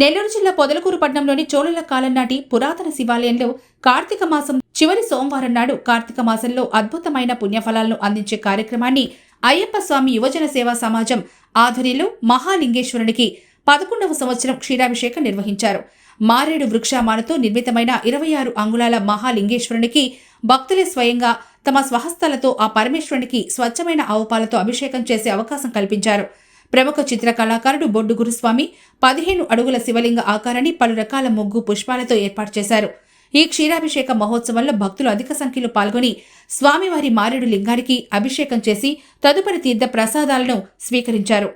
నెల్లూరు జిల్లా పొదలకూరు పట్టణంలోని చోళుల కాలం నాటి పురాతన శివాలయంలో కార్తీక మాసం చివరి సోమవారం నాడు కార్తీక మాసంలో అద్భుతమైన పుణ్యఫలాలను అందించే కార్యక్రమాన్ని అయ్యప్ప స్వామి యువజన సేవా సమాజం ఆధ్వర్యంలో మహాలింగేశ్వరునికి 11వ సంవత్సరం క్షీరాభిషేకం నిర్వహించారు. మారేడు వృక్షమాలతో నిర్మితమైన 26 అంగుళాల మహాలింగేశ్వరునికి భక్తులే స్వయంగా తమ స్వహస్తాలతో ఆ పరమేశ్వరునికి స్వచ్ఛమైన ఆవుపాలతో అభిషేకం చేసే అవకాశం కల్పించారు. ప్రముఖ చిత్ర కళాకారుడు బొడ్డు గురుస్వామి 15 అడుగుల శివలింగ ఆకారాన్ని పలు రకాల ముగ్గు పుష్పాలతో ఏర్పాటు చేశారు. ఈ క్షీరాభిషేక మహోత్సవంలో భక్తులు అధిక సంఖ్యలో పాల్గొని స్వామివారి మారేడు లింగానికి అభిషేకం చేసి తదుపరి తీర్థ ప్రసాదాలను స్వీకరించారు.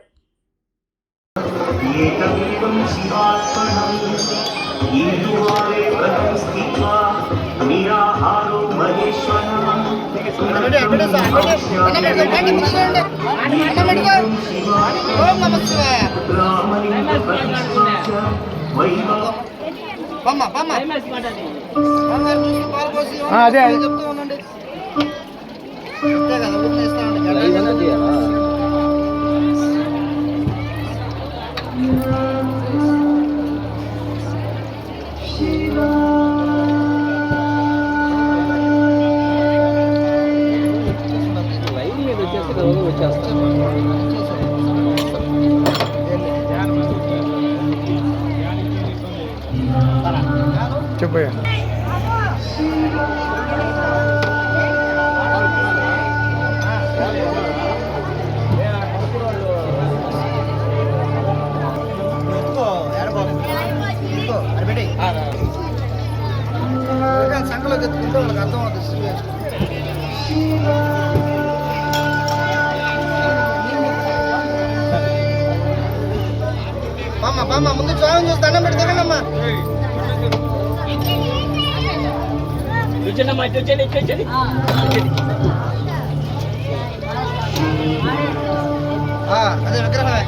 అదే చెప్పయ్యా. సంకలో తెచ్చుకుంటే వాళ్ళకి అర్థం అవుతుంది. బామ్మ ముందు స్వామి చూసి దండం పెట్టి తిరగండమ్మా. అదే విగ్రహమే.